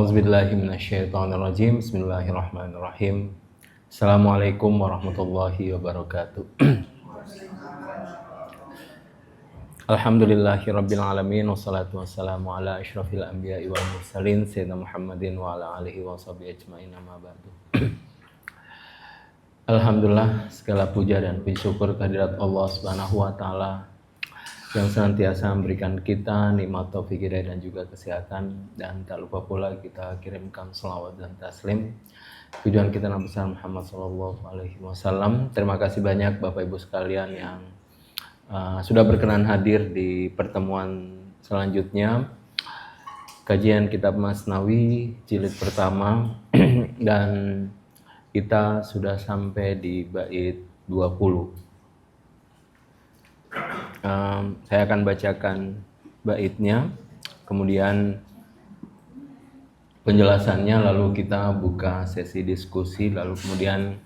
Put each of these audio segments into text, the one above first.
A'udzubillahi minasyaitonirrajim. Bismillahirrahmanirrahim. Assalamualaikum warahmatullahi wabarakatuh. Alhamdulillahirabbil alamin wassalatu wassalamu ala asyrafil anbiya'i wal mursalin sayyidina Muhammadin wa ala alihi washabihi ajmain amma ba'du. Alhamdulillah, segala puja dan puji syukur kehadirat Allah Subhanahu wa taala yang senantiasa memberikan kita nikmat taufik hidayah dan juga kesehatan, dan tak lupa pula kita kirimkan selawat dan taslim tujuan kita Nabi besar Muhammad sallallahu alaihi wasallam. Terima kasih banyak Bapak Ibu sekalian yang sudah berkenan hadir di pertemuan selanjutnya kajian kitab Masnawi jilid pertama dan kita sudah sampai di bait 20. Saya akan bacakan baitnya, kemudian penjelasannya, lalu kita buka sesi diskusi, lalu kemudian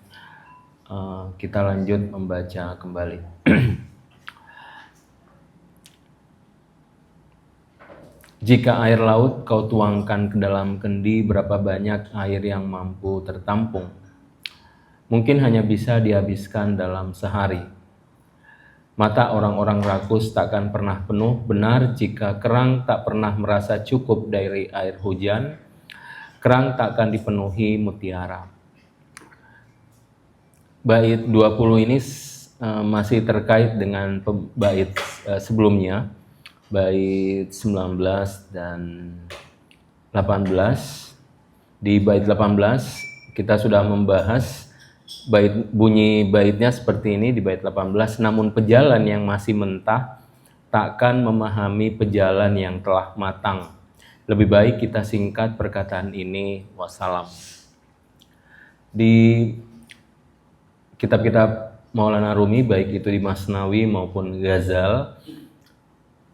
kita lanjut membaca kembali. Jika air laut kau tuangkan ke dalam kendi, berapa banyak air yang mampu tertampung? Mungkin hanya bisa dihabiskan dalam sehari. Mata orang-orang rakus takkan pernah penuh, benar jika kerang tak pernah merasa cukup dari air hujan, kerang takkan dipenuhi mutiara. Bait 20 ini masih terkait dengan bait sebelumnya, bait 19 dan 18. Di bait 18 kita sudah membahas bunyi baitnya seperti ini di bait 18. Namun pejalan yang masih mentah takkan memahami pejalan yang telah matang. Lebih baik kita singkat perkataan ini, wassalam. Di kitab-kitab Maulana Rumi, baik itu di Masnawi maupun Ghazal,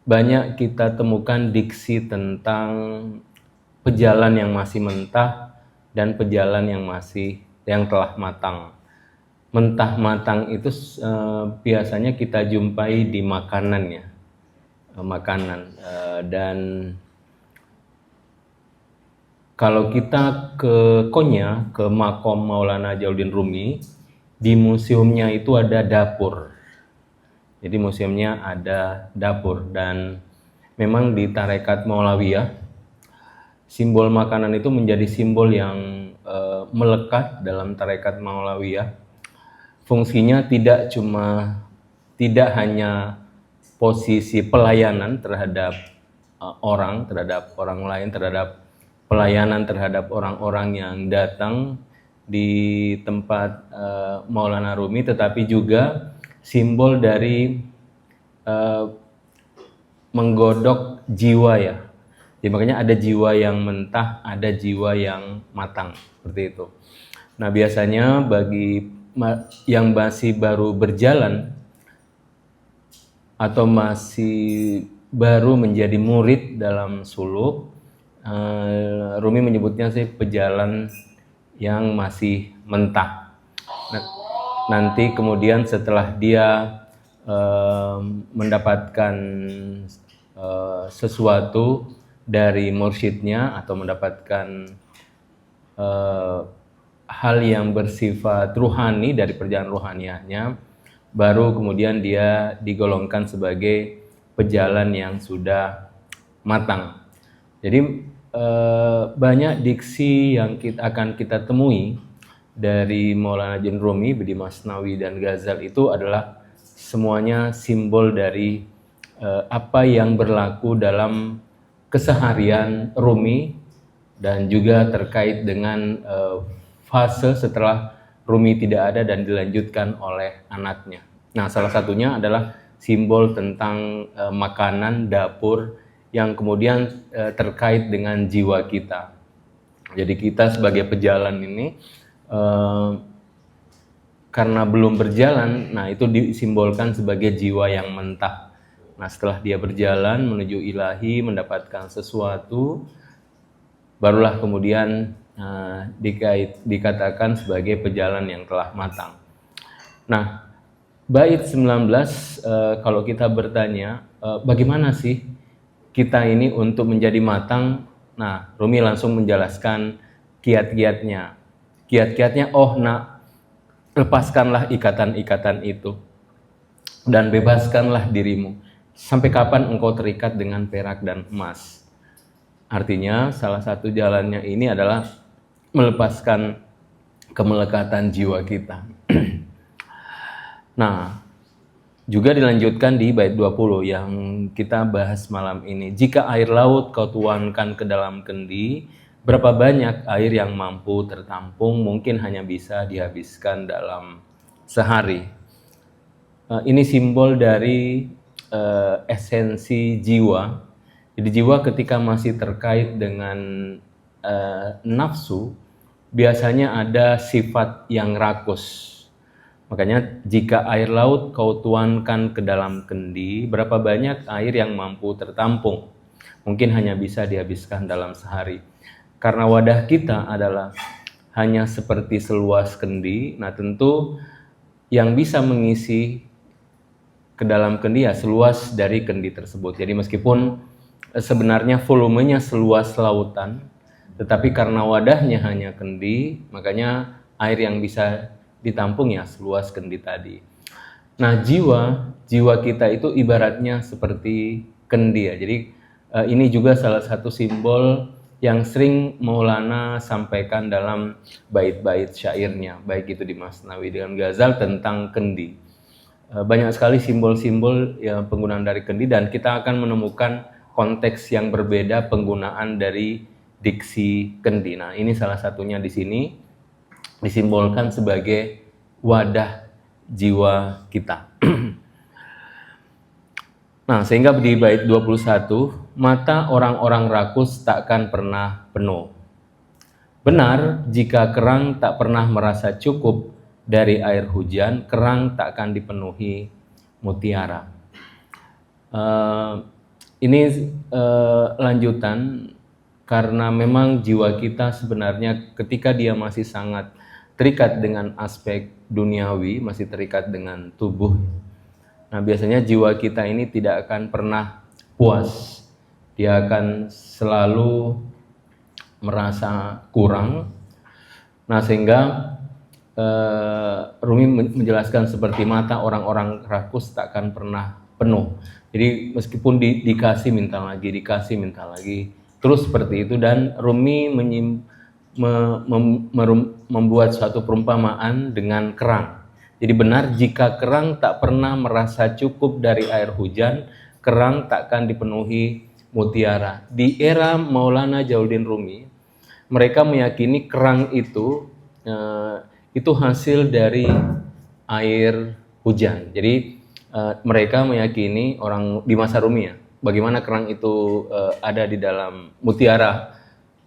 banyak kita temukan diksi tentang pejalan yang masih mentah dan pejalan yang telah matang. Mentah matang itu biasanya kita jumpai di makanan, dan kalau kita ke Konya, ke Makom Maulana Jalaluddin Rumi, di museumnya itu ada dapur. Jadi museumnya ada dapur, dan memang di Tarekat Maulawiyah simbol makanan itu menjadi simbol yang melekat dalam Tarekat Maulawiyah. Fungsinya tidak hanya posisi pelayanan terhadap orang lain, terhadap pelayanan terhadap orang-orang yang datang di tempat Maulana Rumi, tetapi juga simbol dari menggodok jiwa, ya. Jadi makanya ada jiwa yang mentah, ada jiwa yang matang, seperti itu. Nah, biasanya bagi yang masih baru berjalan atau masih baru menjadi murid dalam suluk, Rumi menyebutnya sih pejalan yang masih mentah. Nanti kemudian setelah dia mendapatkan sesuatu dari mursyidnya atau mendapatkan hal yang bersifat ruhani dari perjalanan ruhaniahnya, baru kemudian dia digolongkan sebagai pejalan yang sudah matang. Jadi banyak diksi yang akan kita temui dari Maulana Jalaluddin Rumi di Masnawi dan Ghazal itu adalah semuanya simbol dari apa yang berlaku dalam keseharian Rumi, dan juga terkait dengan fase setelah Rumi tidak ada dan dilanjutkan oleh anaknya. Nah, salah satunya adalah simbol tentang makanan, dapur, yang kemudian terkait dengan jiwa kita. Jadi kita sebagai pejalan ini karena belum berjalan, nah itu disimbolkan sebagai jiwa yang mentah. Nah, setelah dia berjalan menuju ilahi, mendapatkan sesuatu, barulah kemudian dikatakan sebagai pejalan yang telah matang. Nah, bait 19, kalau kita bertanya bagaimana sih kita ini untuk menjadi matang, Nah, Rumi langsung menjelaskan kiat-kiatnya. Kiat-kiatnya, oh nak, lepaskanlah ikatan-ikatan itu dan bebaskanlah dirimu. Sampai kapan engkau terikat dengan perak dan emas? Artinya salah satu jalannya ini adalah melepaskan kemelekatan jiwa kita. Nah, juga dilanjutkan di bait 20 yang kita bahas malam ini. Jika air laut kau tuangkan ke dalam kendi, berapa banyak air yang mampu tertampung mungkin hanya bisa dihabiskan dalam sehari. Ini simbol dari esensi jiwa. Jadi jiwa ketika masih terkait dengan nafsu, biasanya ada sifat yang rakus. Makanya jika air laut kau tuangkan ke dalam kendi, berapa banyak air yang mampu tertampung? Mungkin hanya bisa dihabiskan dalam sehari. Karena wadah kita adalah hanya seperti seluas kendi, nah tentu yang bisa mengisi ke dalam kendi ya seluas dari kendi tersebut. Jadi meskipun sebenarnya volumenya seluas lautan, tetapi karena wadahnya hanya kendi, makanya air yang bisa ditampung ya seluas kendi tadi. Nah, jiwa kita itu ibaratnya seperti kendi ya. Jadi ini juga salah satu simbol yang sering Maulana sampaikan dalam bait-bait syairnya, baik itu di Masnawi dengan Ghazal tentang kendi. Banyak sekali simbol-simbol ya, penggunaan dari kendi, dan kita akan menemukan konteks yang berbeda penggunaan dari diksi kendi. Nah, ini salah satunya di sini disimbolkan sebagai wadah jiwa kita. Nah, sehingga di bait 21, mata orang-orang rakus takkan pernah penuh. Benar, jika kerang tak pernah merasa cukup dari air hujan, kerang takkan dipenuhi mutiara. Ini lanjutan, karena memang jiwa kita sebenarnya ketika dia masih sangat terikat dengan aspek duniawi, masih terikat dengan tubuh. Nah, biasanya jiwa kita ini tidak akan pernah puas. Dia akan selalu merasa kurang. Nah, sehingga Rumi menjelaskan seperti mata orang-orang rakus takkan pernah penuh. Jadi meskipun dikasih minta lagi, dikasih minta lagi, terus seperti itu. Dan Rumi membuat suatu perumpamaan dengan kerang. Jadi benar, jika kerang tak pernah merasa cukup dari air hujan, kerang takkan dipenuhi mutiara. Di era Maulana Jalaluddin Rumi, mereka meyakini kerang itu hasil dari air hujan. Jadi mereka meyakini, orang di masa Rumi ya, bagaimana kerang itu ada di dalam mutiara,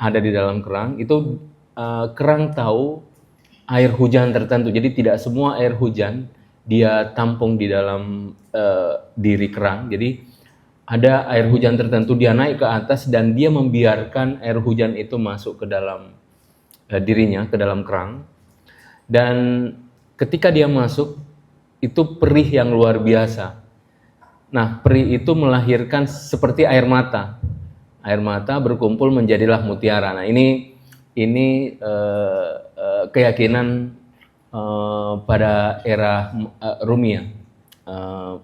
ada di dalam kerang, itu kerang tahu air hujan tertentu. Jadi tidak semua air hujan dia tampung di dalam diri kerang. Jadi ada air hujan tertentu dia naik ke atas dan dia membiarkan air hujan itu masuk ke dalam dirinya, ke dalam kerang. Dan ketika dia masuk, itu perih yang luar biasa. Nah, perih itu melahirkan seperti air mata. Air mata berkumpul menjadilah mutiara. Nah, ini keyakinan pada era Rumiyah,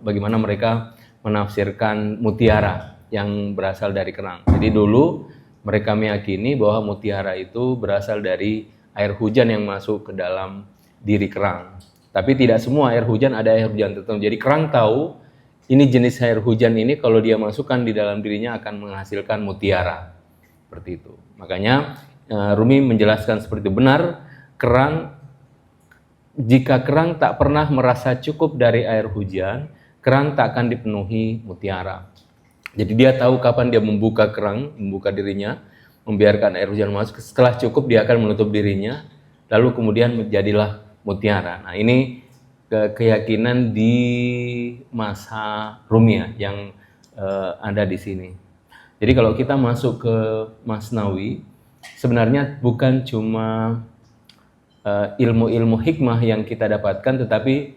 bagaimana mereka menafsirkan mutiara yang berasal dari kerang. Jadi dulu mereka meyakini bahwa mutiara itu berasal dari air hujan yang masuk ke dalam diri kerang. Tapi tidak semua air hujan ada air hujan tertentu. Jadi kerang tahu ini jenis air hujan ini kalau dia masukkan di dalam dirinya akan menghasilkan mutiara. Seperti itu. Makanya Rumi menjelaskan seperti itu. Benar, jika kerang tak pernah merasa cukup dari air hujan, kerang tak akan dipenuhi mutiara. Jadi dia tahu kapan dia membuka kerang, membuka dirinya, membiarkan air hujan masuk. Setelah cukup dia akan menutup dirinya, lalu kemudian menjadilah mutiara. Nah, ini keyakinan di masa Rumiyah yang ada di sini. Jadi kalau kita masuk ke Masnawi, sebenarnya bukan cuma ilmu-ilmu hikmah yang kita dapatkan, tetapi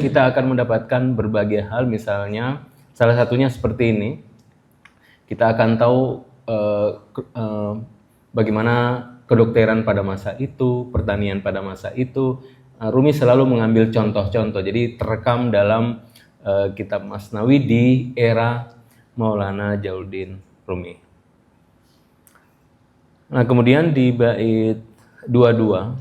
kita akan mendapatkan berbagai hal. Misalnya salah satunya seperti ini, kita akan tahu bagaimana kedokteran pada masa itu, pertanian pada masa itu. Rumi selalu mengambil contoh-contoh. Jadi terekam dalam kitab Masnawi di era Maulana Jalaluddin Rumi. Nah, kemudian di bait 22,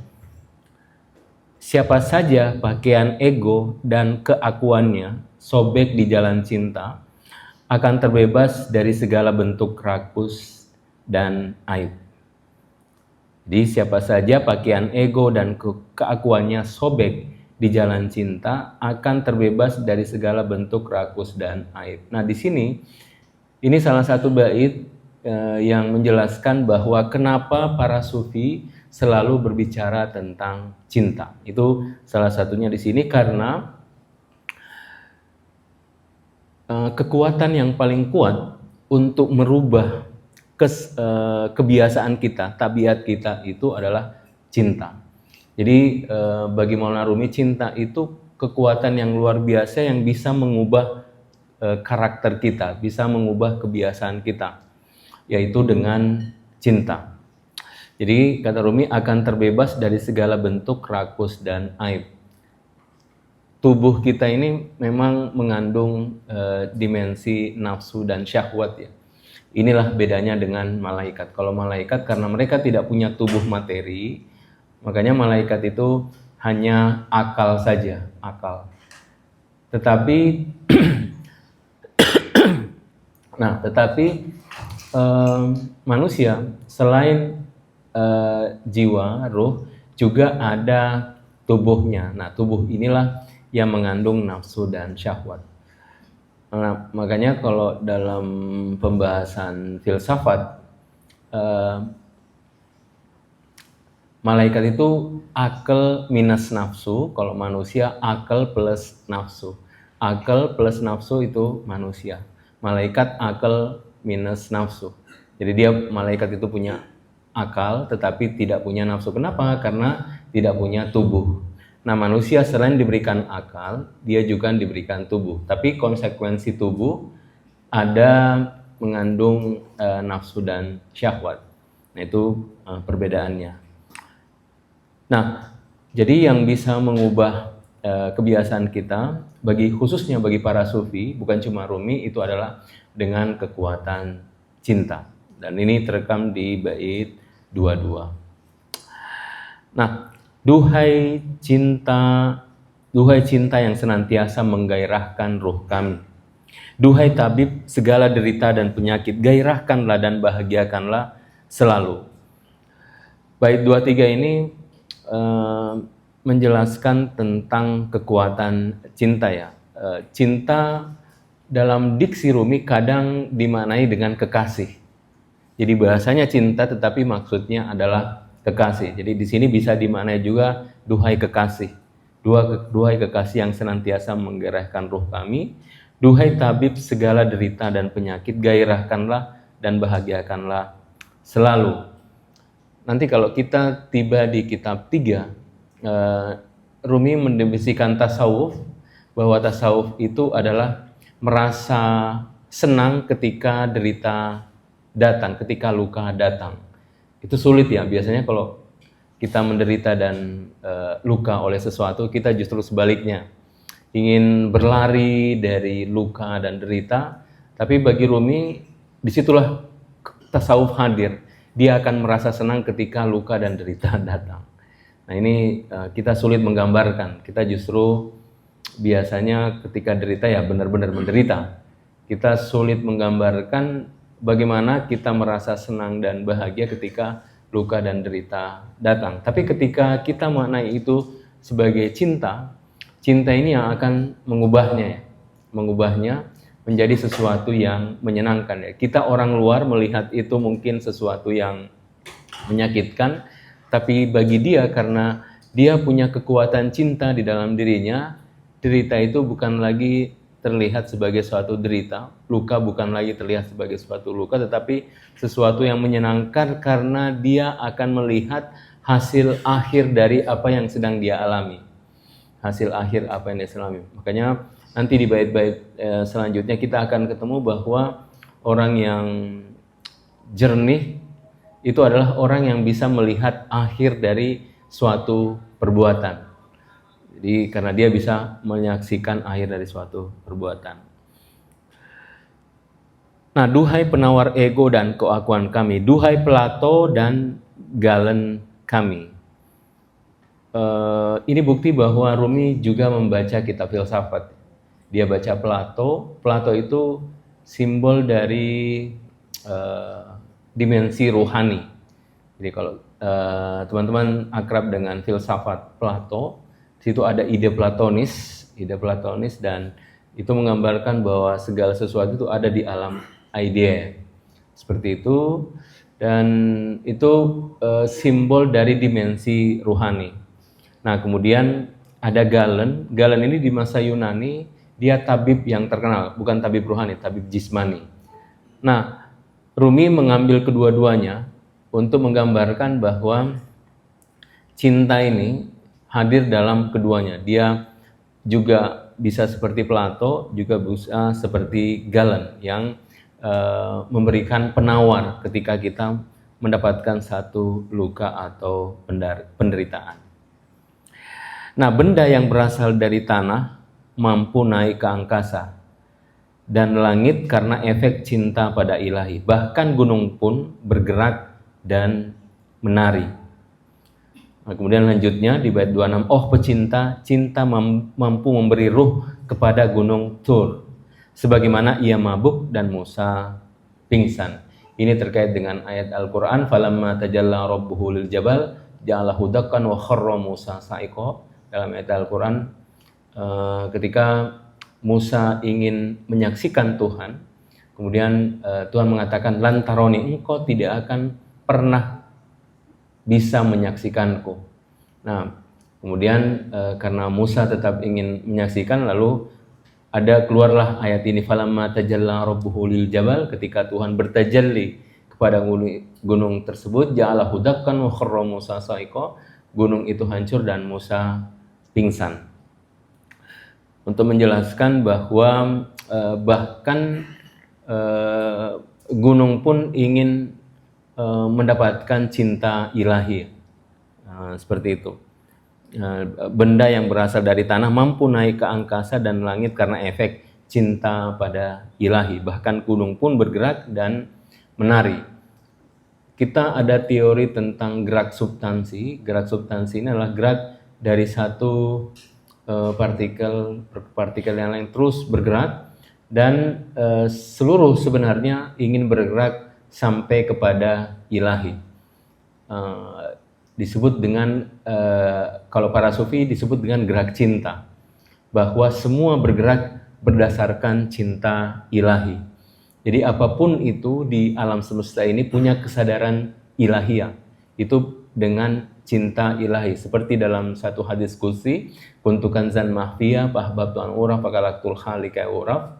siapa saja pakaian ego dan keakuannya sobek di jalan cinta akan terbebas dari segala bentuk rakus dan aib. Jadi siapa saja pakaian ego dan keakuannya sobek di jalan cinta akan terbebas dari segala bentuk rakus dan aib. Nah, di sini ini salah satu bait yang menjelaskan bahwa kenapa para sufi selalu berbicara tentang cinta. Itu salah satunya di sini karena kekuatan yang paling kuat untuk merubah kebiasaan kita, tabiat kita itu adalah cinta. Jadi bagi Maulana Rumi, cinta itu kekuatan yang luar biasa yang bisa mengubah karakter kita, bisa mengubah kebiasaan kita, yaitu dengan cinta. Jadi kata Rumi akan terbebas dari segala bentuk rakus dan aib. Tubuh kita ini memang mengandung dimensi nafsu dan syahwat ya. Inilah bedanya dengan malaikat. Kalau malaikat karena mereka tidak punya tubuh materi, makanya malaikat itu hanya akal saja, akal. Tetapi manusia selain jiwa, ruh, juga ada tubuhnya. Nah, tubuh inilah yang mengandung nafsu dan syahwat. Nah, makanya kalau dalam pembahasan filsafat, malaikat itu akal minus nafsu, kalau manusia akal plus nafsu. Akal plus nafsu itu manusia. Malaikat akal minus nafsu. Jadi malaikat itu punya akal tetapi tidak punya nafsu. Kenapa? Karena tidak punya tubuh. Nah, manusia selain diberikan akal, dia juga diberikan tubuh. Tapi konsekuensi tubuh ada mengandung nafsu dan syahwat. Nah, itu perbedaannya. Nah, jadi yang bisa mengubah kebiasaan kita, khususnya bagi para sufi, bukan cuma Rumi, itu adalah dengan kekuatan cinta. Dan ini terekam di bait 22. Nah, duhai cinta yang senantiasa menggairahkan ruh kami. Duhai tabib segala derita dan penyakit, gairahkanlah dan bahagiakanlah selalu. Bait 23 ini menjelaskan tentang kekuatan cinta ya. Cinta dalam diksi Rumi kadang dimaknai dengan kekasih. Jadi bahasanya cinta tetapi maksudnya adalah kekasih. Jadi di sini bisa dimaknai juga duhai kekasih. Duhai kekasih yang senantiasa menggairahkan ruh kami. Duhai tabib segala derita dan penyakit, gairahkanlah dan bahagiakanlah selalu. Nanti kalau kita tiba di kitab 3, Rumi mendefinisikan tasawuf, bahwa tasawuf itu adalah merasa senang ketika derita datang, ketika luka datang. Itu sulit ya, biasanya kalau kita menderita dan luka oleh sesuatu, kita justru sebaliknya ingin berlari dari luka dan derita. Tapi bagi Rumi, disitulah tasawuf hadir. Dia akan merasa senang ketika luka dan derita datang. Nah, ini kita sulit menggambarkan. Kita justru biasanya ketika derita ya benar-benar menderita. Kita sulit menggambarkan bagaimana kita merasa senang dan bahagia ketika luka dan derita datang. Tapi ketika kita maknai itu sebagai cinta, cinta ini yang akan mengubahnya menjadi sesuatu yang menyenangkan ya. Kita orang luar melihat itu mungkin sesuatu yang menyakitkan, tapi bagi dia karena dia punya kekuatan cinta di dalam dirinya, derita itu bukan lagi terlihat sebagai suatu derita, luka bukan lagi terlihat sebagai suatu luka, tetapi sesuatu yang menyenangkan karena dia akan melihat hasil akhir dari apa yang sedang dia alami. Hasil akhir apa yang dia alami. Makanya nanti di bait-bait selanjutnya kita akan ketemu bahwa orang yang jernih itu adalah orang yang bisa melihat akhir dari suatu perbuatan. Jadi karena dia bisa menyaksikan akhir dari suatu perbuatan. Nah, duhai penawar ego dan keakuan kami, duhai Plato dan Galen kami. Ini bukti bahwa Rumi juga membaca kitab filsafat. Dia baca Plato. Plato itu simbol dari dimensi rohani. Jadi kalau teman-teman akrab dengan filsafat Plato, situ ada ide Platonis dan itu menggambarkan bahwa segala sesuatu itu ada di alam idea. Seperti itu, dan itu simbol dari dimensi rohani. Nah, kemudian ada Galen. Galen ini di masa Yunani, dia tabib yang terkenal, bukan tabib rohani, tabib jismani. Nah, Rumi mengambil kedua-duanya untuk menggambarkan bahwa cinta ini hadir dalam keduanya. Dia juga bisa seperti Plato, juga bisa seperti Galen yang memberikan penawar ketika kita mendapatkan satu luka atau penderitaan. Nah, benda yang berasal dari tanah mampu naik ke angkasa dan langit karena efek cinta pada ilahi. Bahkan gunung pun bergerak dan menari. Nah, kemudian lanjutnya di bait 26, oh pecinta, cinta mampu memberi ruh kepada gunung Tur, sebagaimana ia mabuk dan Musa pingsan. Ini terkait dengan ayat Al-Quran, falamma tajalla rabbuhu lil jabal ja'alahu dakkan wa kharra Musa sa'iqa. Dalam ayat Al-Quran, ketika Musa ingin menyaksikan Tuhan, kemudian Tuhan mengatakan, lantaroni, engkau tidak akan pernah bisa menyaksikanku. Nah, kemudian karena Musa tetap ingin menyaksikan, lalu keluarlah ayat ini, falamma tajalla rabbuhu lil jabal, ketika Tuhan bertajalli kepada gunung tersebut, ja'alahu dakkan wa kharra Musa sa'iqa, gunung itu hancur dan Musa pingsan. Untuk menjelaskan bahwa bahkan gunung pun ingin mendapatkan cinta ilahi. Seperti itu. Benda yang berasal dari tanah mampu naik ke angkasa dan langit karena efek cinta pada ilahi. Bahkan gunung pun bergerak dan menari. Kita ada teori tentang gerak substansi. Gerak substansi ini adalah gerak dari satu partikel yang lain terus bergerak, dan seluruh sebenarnya ingin bergerak sampai kepada ilahi. Disebut dengan kalau para sufi disebut dengan gerak cinta, bahwa semua bergerak berdasarkan cinta ilahi. Jadi apapun itu di alam semesta ini punya kesadaran ilahiyah, itu dengan cinta ilahi. Seperti dalam satu hadis qudsi, kuntu kanzan mahfiyah fahbabtu an uraf fakalaktul khaliqa uraf.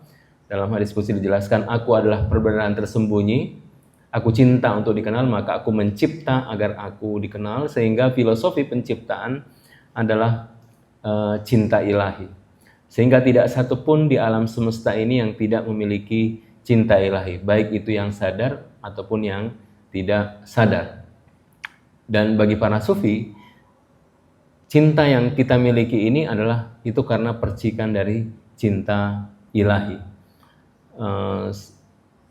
Dalam hadis qudsi dijelaskan, aku adalah perbedaan tersembunyi, aku cinta untuk dikenal, maka aku mencipta agar aku dikenal. Sehingga filosofi penciptaan adalah cinta ilahi. Sehingga tidak satu pun di alam semesta ini yang tidak memiliki cinta ilahi, baik itu yang sadar ataupun yang tidak sadar. Dan bagi para sufi, cinta yang kita miliki ini adalah itu karena percikan dari cinta ilahi.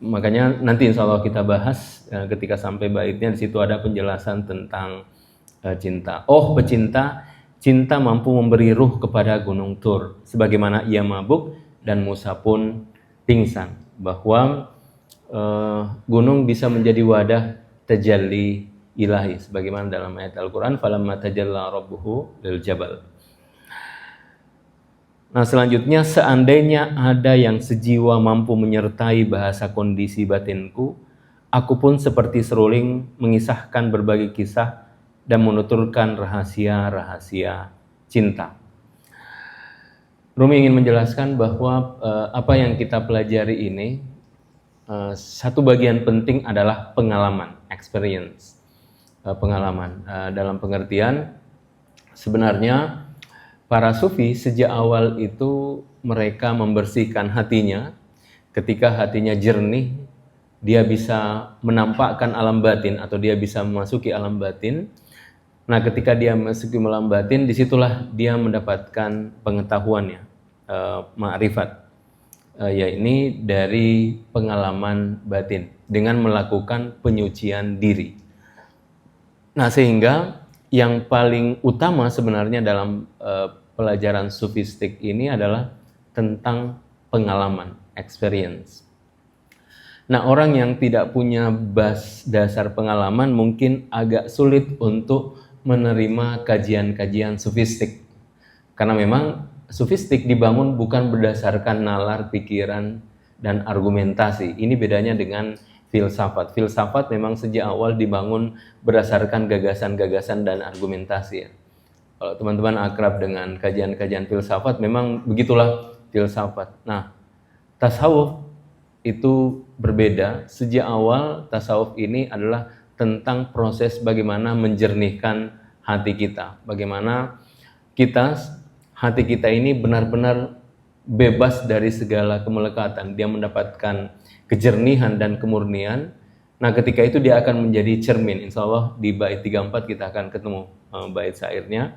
Makanya nanti insya Allah kita bahas ketika sampai baitnya, di situ ada penjelasan tentang cinta. Oh pecinta, cinta mampu memberi ruh kepada gunung Tur, sebagaimana ia mabuk dan Musa pun pingsan. Bahwa gunung bisa menjadi wadah tajalli ilahi, sebagaimana dalam ayat Al-Quran, falamma tajalla rabbuhu lil jabal. Nah, selanjutnya, seandainya ada yang sejiwa mampu menyertai bahasa kondisi batinku, aku pun seperti seruling mengisahkan berbagai kisah dan menuturkan rahasia-rahasia cinta. Rumi ingin menjelaskan bahwa apa yang kita pelajari ini, satu bagian penting adalah pengalaman, experience. Pengalaman dalam pengertian sebenarnya para sufi sejak awal itu mereka membersihkan hatinya. Ketika hatinya jernih, dia bisa menampakkan alam batin atau dia bisa memasuki alam batin. Nah, ketika dia memasuki alam batin, disitulah dia mendapatkan pengetahuannya, ma'rifat, yakni dari pengalaman batin dengan melakukan penyucian diri. Nah, sehingga yang paling utama sebenarnya dalam pelajaran sufistik ini adalah tentang pengalaman, experience. Nah, orang yang tidak punya dasar pengalaman mungkin agak sulit untuk menerima kajian-kajian sufistik. Karena memang sufistik dibangun bukan berdasarkan nalar, pikiran, dan argumentasi. Ini bedanya dengan filsafat. Filsafat memang sejak awal dibangun berdasarkan gagasan-gagasan dan argumentasi. Kalau teman-teman akrab dengan kajian-kajian filsafat, memang begitulah filsafat. Nah, tasawuf itu berbeda. Sejak awal tasawuf ini adalah tentang proses bagaimana menjernihkan hati kita. Bagaimana hati kita ini benar-benar bebas dari segala kemelekatan. Dia mendapatkan kejernihan dan kemurnian. Nah, ketika itu dia akan menjadi cermin. Insya Allah di bait 34 kita akan ketemu bait syairnya.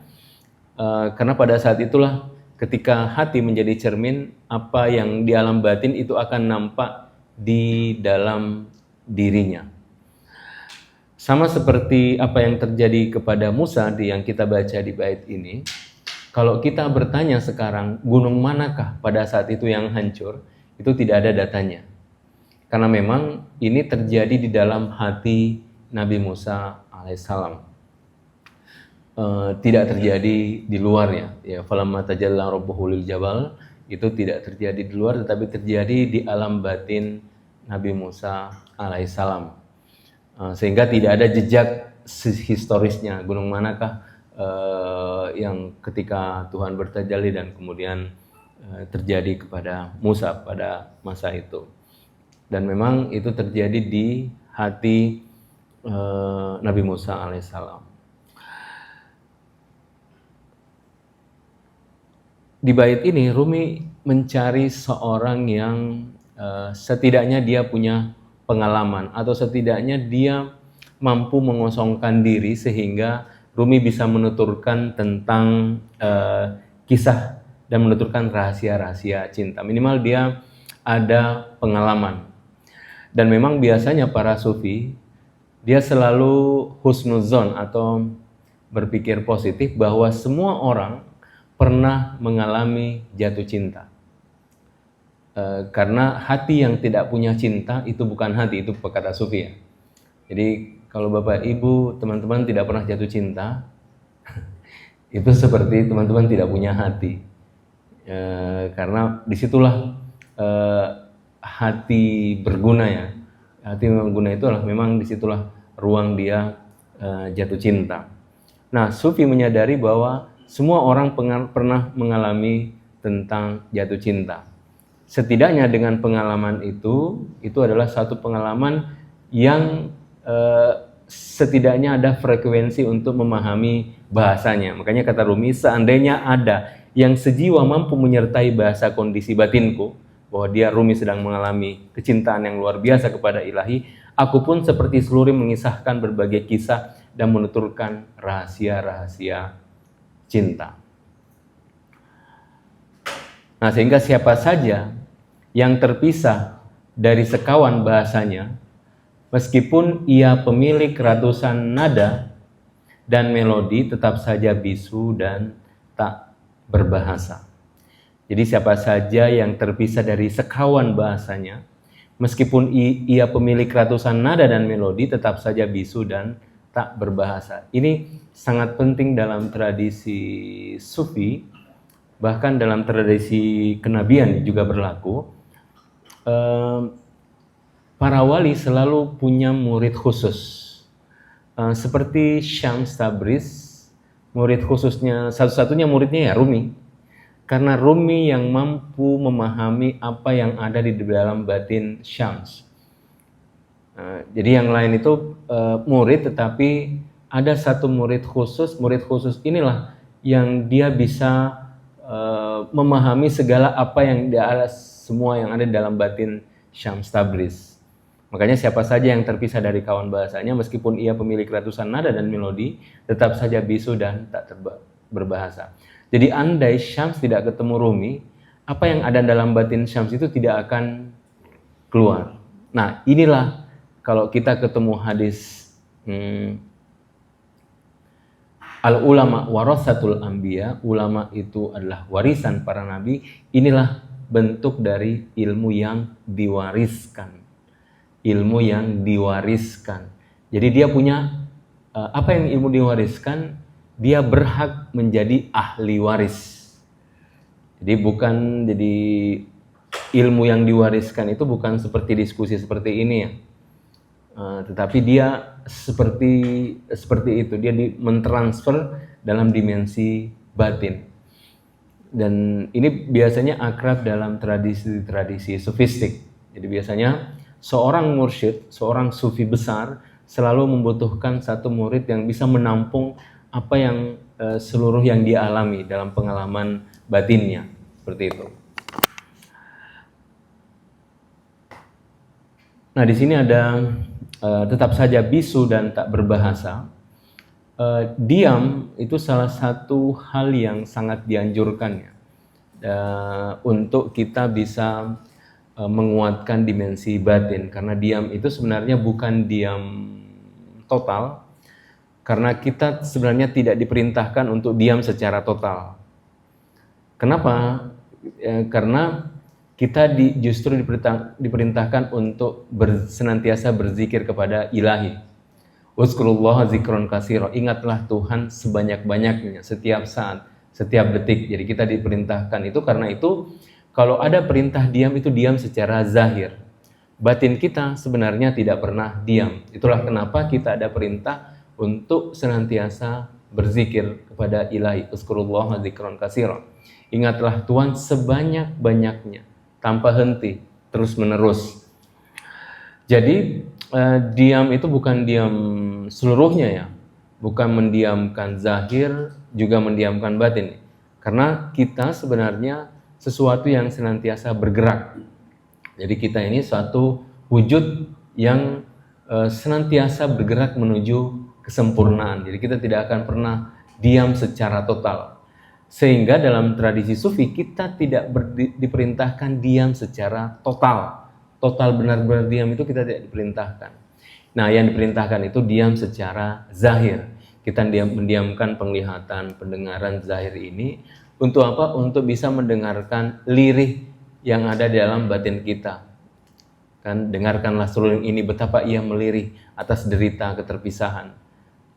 Karena pada saat itulah ketika hati menjadi cermin, apa yang di alam batin itu akan nampak di dalam dirinya. Sama seperti apa yang terjadi kepada Musa yang kita baca di bait ini. Kalau kita bertanya sekarang, gunung manakah pada saat itu yang hancur, itu tidak ada datanya. Karena memang ini terjadi di dalam hati Nabi Musa alaihissalam. Tidak terjadi di luarnya. Ya, falamma tajalla rabbuhu lil jabal, itu tidak terjadi di luar, tetapi terjadi di alam batin Nabi Musa alaihissalam. Sehingga tidak ada jejak historisnya, gunung manakah yang ketika Tuhan bertajalli dan kemudian terjadi kepada Musa pada masa itu. Dan memang itu terjadi di hati Nabi Musa alaihissalam. Di bait ini Rumi mencari seorang yang setidaknya dia punya pengalaman atau setidaknya dia mampu mengosongkan diri sehingga Rumi bisa menuturkan tentang kisah dan menuturkan rahasia-rahasia cinta. Minimal dia ada pengalaman. Dan memang biasanya para sufi dia selalu husnuzon atau berpikir positif bahwa semua orang pernah mengalami jatuh cinta. Karena hati yang tidak punya cinta itu bukan hati, itu kata sufi ya. Jadi kalau Bapak Ibu, teman-teman tidak pernah jatuh cinta, itu seperti teman-teman tidak punya hati. Karena disitulah hati berguna ya. Hati berguna itu adalah memang disitulah ruang dia jatuh cinta. Nah, sufi menyadari bahwa semua orang pernah mengalami tentang jatuh cinta. Setidaknya dengan pengalaman itu adalah satu pengalaman yang setidaknya ada frekuensi untuk memahami bahasanya. Makanya kata Rumi, seandainya ada yang sejiwa mampu menyertai bahasa kondisi batinku, bahwa dia Rumi sedang mengalami kecintaan yang luar biasa kepada ilahi, aku pun seperti seluruh mengisahkan berbagai kisah dan menuturkan rahasia-rahasia cinta. Nah, sehingga siapa saja yang terpisah dari sekawan bahasanya, meskipun ia pemilik ratusan nada dan melodi, tetap saja bisu dan tak berbahasa. Jadi siapa saja yang terpisah dari sekawan bahasanya, meskipun ia pemilik ratusan nada dan melodi, tetap saja bisu dan tak berbahasa. Ini sangat penting dalam tradisi sufi, bahkan dalam tradisi kenabian juga berlaku. Para wali selalu punya murid khusus. Seperti Syams Tabriz, murid khususnya, satu-satunya muridnya ya Rumi. Karena Rumi yang mampu memahami apa yang ada di dalam batin Syams. Jadi yang lain itu murid, tetapi ada satu murid khusus inilah yang dia bisa memahami segala apa yang semua yang ada di dalam batin Syams Tabriz. Makanya siapa saja yang terpisah dari kawan bahasanya, meskipun ia pemilik ratusan nada dan melodi, tetap saja bisu dan tak berbahasa. Jadi andai Syams tidak ketemu Rumi, apa yang ada dalam batin Syams itu tidak akan keluar. Nah, inilah kalau kita ketemu hadis al-ulama warasatul anbiya, ulama itu adalah warisan para nabi, inilah bentuk dari ilmu yang diwariskan. Ilmu yang diwariskan. Jadi dia punya apa yang ilmu diwariskan, dia berhak menjadi ahli waris. Jadi ilmu yang diwariskan itu bukan seperti diskusi seperti ini ya. Tetapi dia seperti itu, dia mentransfer dalam dimensi batin. Dan ini biasanya akrab dalam tradisi sufistik. Jadi biasanya seorang mursyid, seorang sufi besar selalu membutuhkan satu murid yang bisa menampung apa yang seluruh yang dia alami dalam pengalaman batinnya, seperti itu. Nah, di sini ada tetap saja bisu dan tak berbahasa. Diam itu salah satu hal yang sangat dianjurkan ya, untuk kita bisa menguatkan dimensi batin, karena diam itu sebenarnya bukan diam total, karena kita sebenarnya tidak diperintahkan untuk diam secara total. Kenapa? Karena kita justru diperintahkan untuk senantiasa berzikir kepada ilahi. Uzkurullaha zikron katsira, ingatlah Tuhan sebanyak-banyaknya setiap saat, setiap detik. Jadi kita diperintahkan itu, karena itu kalau ada perintah diam itu diam secara zahir. Batin kita sebenarnya tidak pernah diam. Itulah kenapa kita ada perintah untuk senantiasa berzikir kepada ilahi. Uzkurullaha zikron katsira. Ingatlah Tuhan sebanyak-banyaknya, tanpa henti, terus menerus. Jadi diam itu bukan diam seluruhnya ya. Bukan mendiamkan zahir, juga mendiamkan batin. Karena kita sebenarnya sesuatu yang senantiasa bergerak. Jadi kita ini suatu wujud yang senantiasa bergerak menuju kesempurnaan. Jadi kita tidak akan pernah diam secara total. Sehingga dalam tradisi sufi kita tidak diperintahkan diam secara total. Total benar-benar diam itu kita tidak diperintahkan. Nah, yang diperintahkan itu diam secara zahir. Kita mendiamkan penglihatan, pendengaran zahir ini. Untuk apa? Untuk bisa mendengarkan lirih yang ada di dalam batin kita. Kan, dengarkanlah seruling ini, betapa ia melirih atas derita keterpisahan.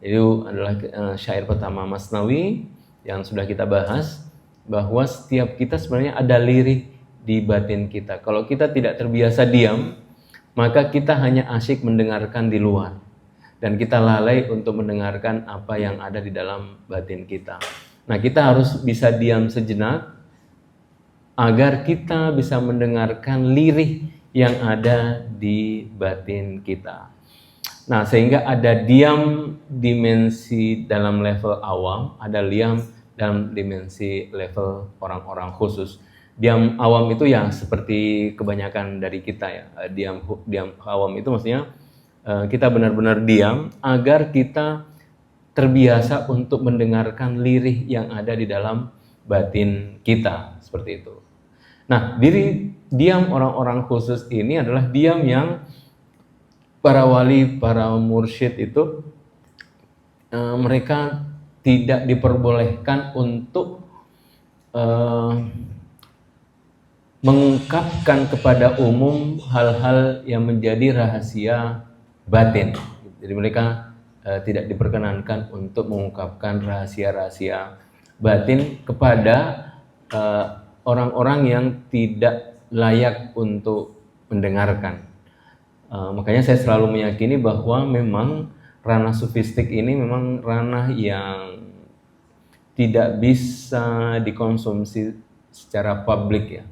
Itu adalah syair pertama Masnawi yang sudah kita bahas, bahwa setiap kita sebenarnya ada lirih di batin kita. Kalau kita tidak terbiasa diam, maka kita hanya asyik mendengarkan di luar. Dan kita lalai untuk mendengarkan apa yang ada di dalam batin kita. Nah, kita harus bisa diam sejenak agar kita bisa mendengarkan lirih yang ada di batin kita. Nah, sehingga ada diam dimensi dalam level awam, ada diam dalam dimensi level orang-orang khusus. Diam awam itu yang seperti kebanyakan dari kita ya. Diam awam itu maksudnya kita benar-benar diam agar kita terbiasa untuk mendengarkan lirih yang ada di dalam batin kita, seperti itu. Nah, diam orang-orang khusus ini adalah diam yang para wali, para mursyid itu mereka tidak diperbolehkan untuk mengungkapkan kepada umum hal-hal yang menjadi rahasia batin. Jadi mereka tidak diperkenankan untuk mengungkapkan rahasia-rahasia batin kepada orang-orang yang tidak layak untuk mendengarkan. Makanya saya selalu meyakini bahwa memang ranah sufistik ini memang ranah yang tidak bisa dikonsumsi secara publik ya.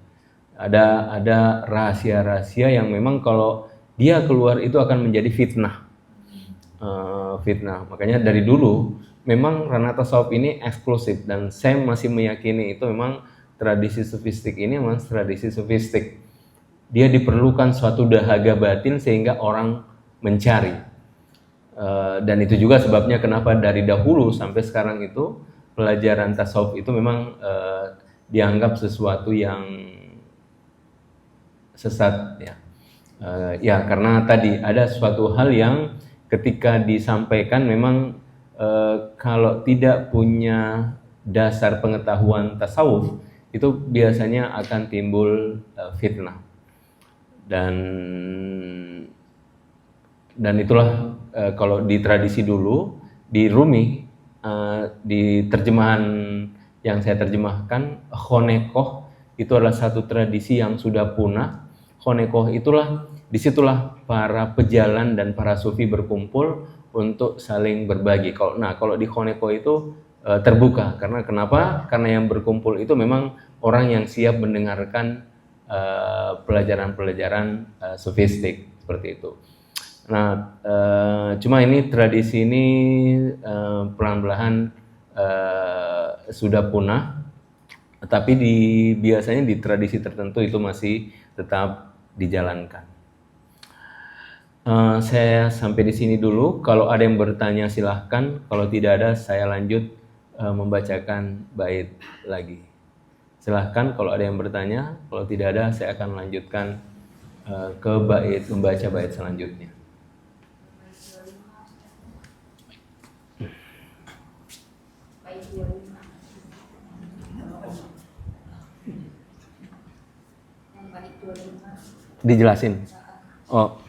Ada rahasia-rahasia yang memang kalau dia keluar itu akan menjadi fitnah. Makanya dari dulu memang ranah tasawuf ini eksklusif, dan saya masih meyakini itu memang tradisi sufistik ini memang tradisi sufistik. dia diperlukan suatu dahaga batin sehingga orang mencari. Dan itu juga sebabnya kenapa dari dahulu sampai sekarang itu pelajaran tasawuf itu memang dianggap sesuatu yang sesat, ya. Ya karena tadi ada suatu hal yang ketika disampaikan memang kalau tidak punya dasar pengetahuan tasawuf itu biasanya akan timbul fitnah, dan itulah kalau di tradisi dulu di Rumi, di terjemahan yang saya terjemahkan, khonekoh itu adalah satu tradisi yang sudah punah. Khonekoh itulah, disitulah para pejalan dan para sufi berkumpul untuk saling berbagi. Kalau di khonekoh itu terbuka, karena kenapa? Karena yang berkumpul itu memang orang yang siap mendengarkan pelajaran-pelajaran sofistik seperti itu. Nah, cuma ini tradisi ini pelan-pelan sudah punah, tapi biasanya di tradisi tertentu itu masih tetap dijalankan. Saya sampai di sini dulu. Kalau ada yang bertanya silahkan. Kalau tidak ada, saya lanjut membacakan bait lagi. Silahkan kalau ada yang bertanya. Kalau tidak ada, saya akan lanjutkan ke bait, membaca bait selanjutnya. Dijelasin. Oh.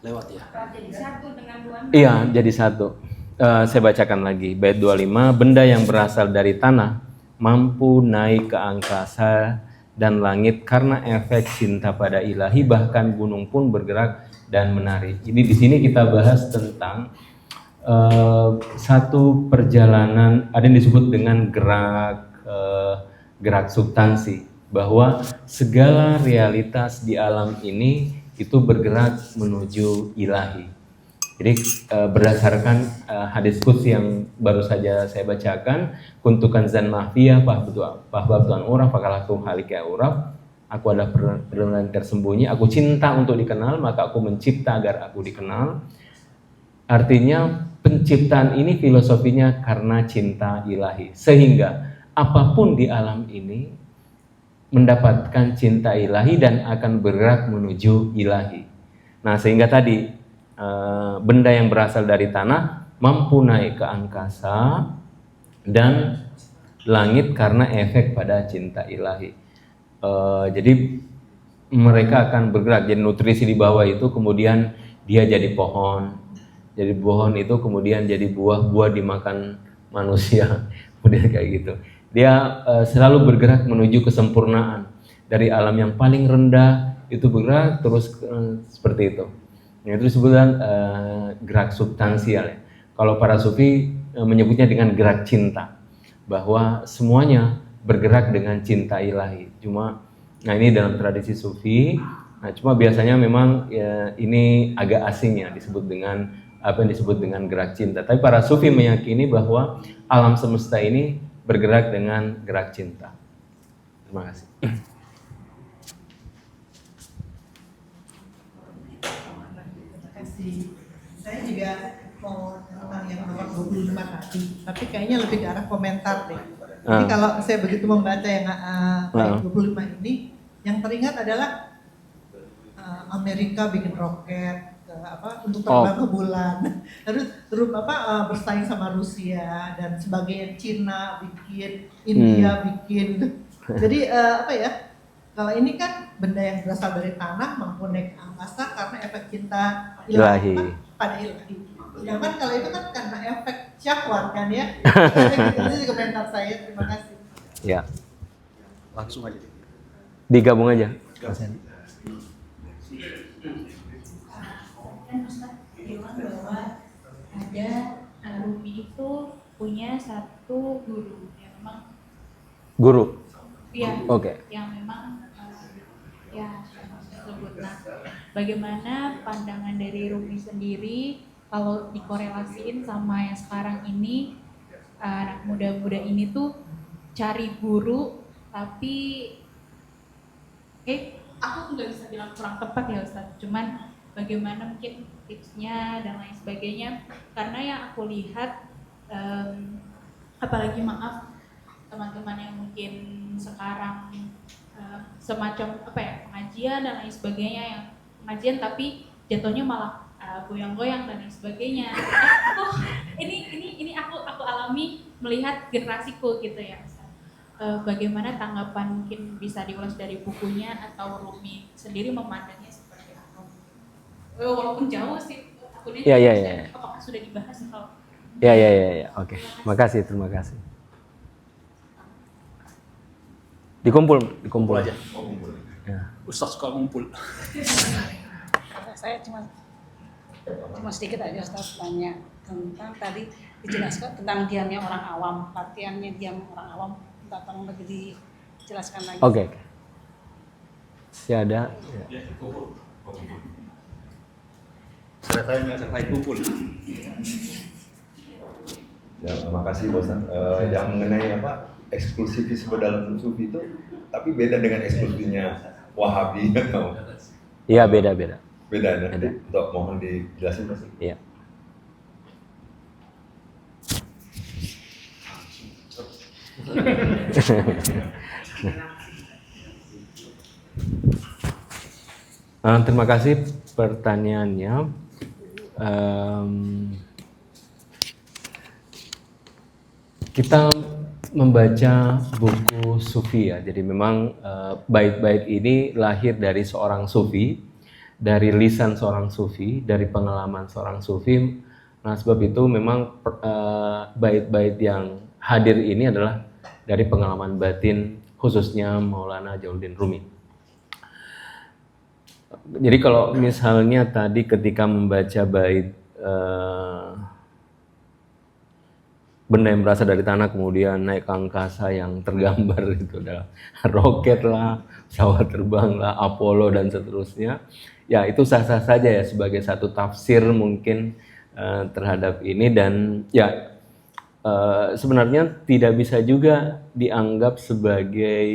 Lewat ya. Jadi satu dengan 26. Iya, jadi satu. Saya bacakan lagi bait 25. Benda yang berasal dari tanah mampu naik ke angkasa dan langit karena efek cinta pada ilahi, bahkan gunung pun bergerak dan menari. Jadi di sini kita bahas tentang satu perjalanan, ada yang disebut dengan gerak substansi, bahwa segala realitas di alam ini itu bergerak menuju ilahi. Jadi berdasarkan hadis qudsi yang baru saja saya bacakan, kuntukan zan mahfiyah fahbab tuan uraf fakalatu halika uraf, aku adalah perkenalan tersembunyi, aku cinta untuk dikenal maka aku mencipta agar aku dikenal. Artinya penciptaan ini filosofinya karena cinta ilahi, sehingga apapun di alam ini mendapatkan cinta ilahi dan akan bergerak menuju ilahi. Nah, sehingga tadi benda yang berasal dari tanah mampu naik ke angkasa dan langit karena efek pada cinta ilahi. Jadi mereka akan bergerak. Jadi nutrisi di bawah itu kemudian dia jadi pohon. Jadi pohon itu kemudian jadi buah dimakan manusia. Kemudian kayak gitu. Dia selalu bergerak menuju kesempurnaan. Dari alam yang paling rendah itu bergerak terus seperti itu. Itu disebutkan gerak substansial. Ya. Kalau para sufi menyebutnya dengan gerak cinta, bahwa semuanya bergerak dengan cinta ilahi. Nah ini dalam tradisi sufi. Nah cuma biasanya memang ya, ini agak asing ya disebut dengan apa yang disebut dengan gerak cinta. Tapi para sufi meyakini bahwa alam semesta ini bergerak dengan gerak cinta. Terima kasih. Saya juga mau tentang yang nomor 25 tadi, tapi kayaknya lebih ke arah komentar deh. Jadi kalau saya begitu membaca yang 25 ini, yang teringat adalah Amerika bikin roket untuk terbang ke bulan, terus bersaing sama Rusia dan sebagainya, Cina bikin, India bikin. Jadi kalau ini kan benda yang berasal dari tanah mampu naik ke angkasa karena efek cinta ilahi pada ilahi. Sedangkan kalau itu kan karena efek syahwat kan ya. Itu komentar saya. Terima kasih. Ya. Langsung aja. Digabung aja. Kan Ustaz bilang bahwa ada Rumi itu punya satu guru yang memang yang memang tersebut. Nah, bagaimana pandangan dari Rumi sendiri kalau dikorelasiin sama yang sekarang ini, anak muda-muda ini tuh cari guru tapi aku nggak bisa bilang kurang tepat ya Ustaz, cuman bagaimana mungkin tipsnya dan lain sebagainya, karena yang aku lihat apalagi maaf teman-teman yang mungkin sekarang semacam pengajian dan lain sebagainya, yang pengajian tapi jatuhnya malah goyang-goyang dan lain sebagainya. Ini aku alami melihat generasiku gitu ya. Bagaimana tanggapan, mungkin bisa diulas dari bukunya atau Rumi sendiri memandangnya seperti apa? Walaupun jauh sih takutnya. Iya. Apakah sudah dibahas kalau? Iya. Oke. Terima kasih. Dikumpul aja. Ya. Ustaz suka ngumpul. Saya cuma sedikit aja Ustaz tanya tentang tadi dijelaskan tentang diamnya orang awam, latihannya diam orang awam. Tolong lebih dijelaskan lagi. Oke. Si ada. Ya, kumpul. Selesai kumpul. Ya, terima kasih Bosan. Yang mengenai eksklusivisme dalam sufi itu, tapi beda dengan eksklusifnya Wahabi atau? Iya, beda. Beda. Nanti untuk mohon dijelasin Mas. Iya. Terima kasih pertanyaannya. Kita membaca buku sufi ya, jadi memang bait-bait ini lahir dari seorang sufi, dari lisan seorang sufi, dari pengalaman seorang sufi. Nah, sebab itu memang bait-bait yang hadir ini adalah dari pengalaman batin khususnya Maulana Jalaluddin Rumi. Jadi kalau misalnya tadi ketika membaca bait benda yang berasal dari tanah kemudian naik ke angkasa yang tergambar itu adalah roket lah, pesawat terbang lah, Apollo dan seterusnya. Ya itu sah-sah saja ya sebagai satu tafsir mungkin terhadap ini, dan ya sebenarnya tidak bisa juga dianggap sebagai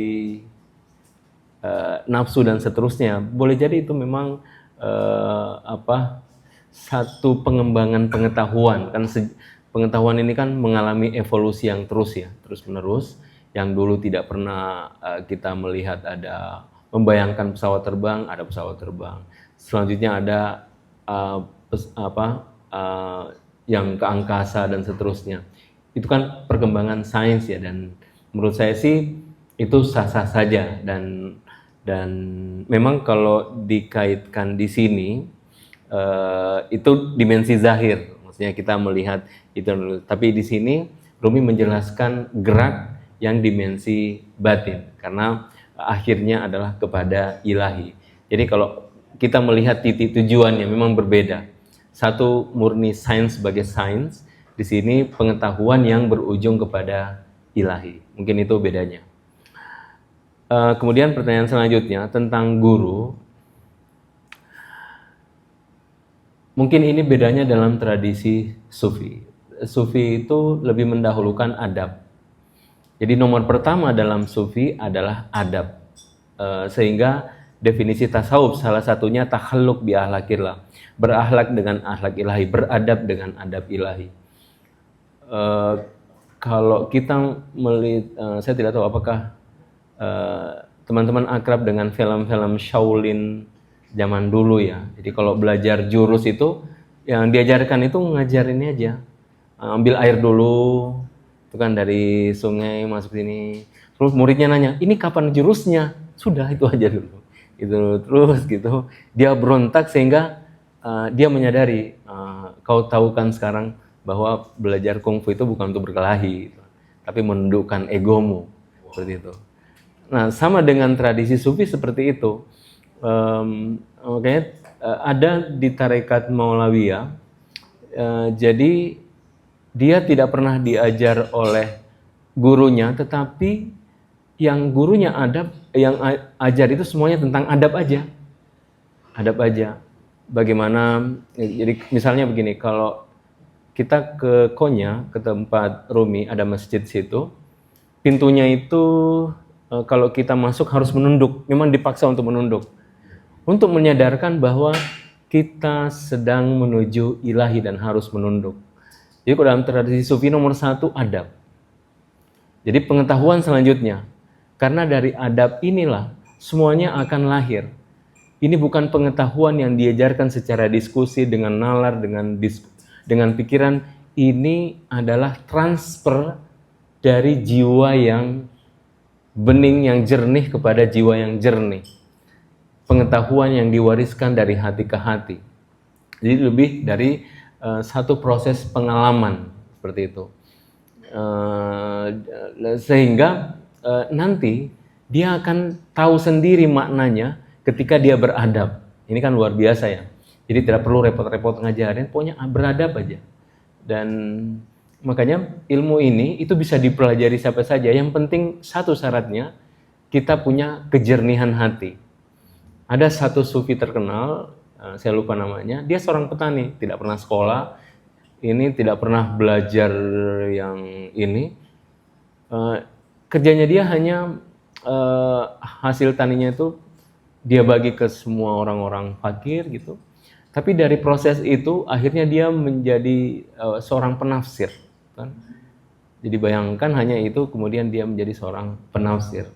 nafsu dan seterusnya. Boleh jadi itu memang satu pengembangan pengetahuan, kan pengetahuan ini kan mengalami evolusi yang terus menerus. Yang dulu tidak pernah kita melihat ada membayangkan pesawat terbang, ada pesawat terbang. Selanjutnya ada yang ke angkasa dan seterusnya. Itu kan perkembangan sains ya, dan menurut saya sih itu sah-sah saja, dan memang kalau dikaitkan di sini itu dimensi zahir, maksudnya kita melihat itu, tapi di sini Rumi menjelaskan gerak yang dimensi batin karena akhirnya adalah kepada ilahi. Jadi kalau kita melihat titik tujuannya memang berbeda. Satu murni sains sebagai sains, di sini pengetahuan yang berujung kepada ilahi. Mungkin itu bedanya. Kemudian pertanyaan selanjutnya tentang guru. Mungkin ini bedanya dalam tradisi sufi. Sufi itu lebih mendahulukan adab. Jadi nomor pertama dalam sufi adalah adab. Sehingga definisi tasawuf salah satunya takhalluk bi ahlakillah. Berakhlak dengan akhlak ilahi, beradab dengan adab ilahi. Kalau kita melihat, saya tidak tahu apakah teman-teman akrab dengan film-film Shaolin zaman dulu ya. Jadi kalau belajar jurus itu yang diajarkan itu ngajarin aja. Ambil air dulu, itu kan dari sungai masuk sini. Terus muridnya nanya, ini kapan jurusnya? Sudah itu aja dulu. Itu terus gitu. Dia berontak sehingga dia menyadari, kau tahu kan sekarang bahwa belajar kungfu itu bukan untuk berkelahi, tapi menundukkan egomu, seperti itu. Nah, sama dengan tradisi sufi seperti itu. Ada di tarekat Maulawiyah, jadi dia tidak pernah diajar oleh gurunya, tetapi yang gurunya adab, yang ajar itu semuanya tentang adab aja. Adab aja. Bagaimana, jadi misalnya begini, kalau kita ke Konya, ke tempat Rumi, ada masjid situ, pintunya itu kalau kita masuk harus menunduk, memang dipaksa untuk menunduk. Untuk menyadarkan bahwa kita sedang menuju ilahi dan harus menunduk. Jadi kalau dalam tradisi sufi nomor 1 adab. Jadi pengetahuan selanjutnya, karena dari adab inilah semuanya akan lahir. Ini bukan pengetahuan yang diajarkan secara diskusi dengan nalar, dengan pikiran. Ini adalah transfer dari jiwa yang bening, yang jernih kepada jiwa yang jernih. Pengetahuan yang diwariskan dari hati ke hati. Jadi lebih dari satu proses pengalaman seperti itu. Sehingga nanti dia akan tahu sendiri maknanya ketika dia beradab. Ini kan luar biasa ya. Jadi tidak perlu repot-repot ngajarin, pokoknya beradab aja. Dan makanya ilmu ini itu bisa dipelajari siapa saja. Yang penting satu syaratnya, kita punya kejernihan hati. Ada satu sufi terkenal, saya lupa namanya, dia seorang petani, tidak pernah sekolah, ini tidak pernah belajar yang ini. Kerjanya dia hanya hasil taninya itu dia bagi ke semua orang-orang fakir gitu. Tapi dari proses itu akhirnya dia menjadi seorang penafsir, kan? Jadi bayangkan hanya itu, kemudian dia menjadi seorang penafsir.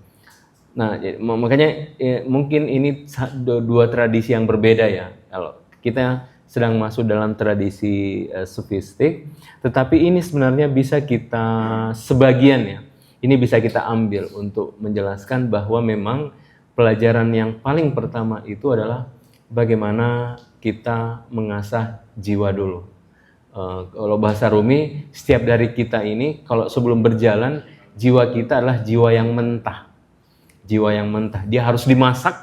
Nah, makanya mungkin ini dua tradisi yang berbeda ya. Kalau kita sedang masuk dalam tradisi sufistik, tetapi ini sebenarnya bisa kita sebagian ya. Ini bisa kita ambil untuk menjelaskan bahwa memang pelajaran yang paling pertama itu adalah bagaimana kita mengasah jiwa dulu. Kalau bahasa Rumi, setiap dari kita ini kalau sebelum berjalan, jiwa kita adalah jiwa yang mentah. Jiwa yang mentah, dia harus dimasak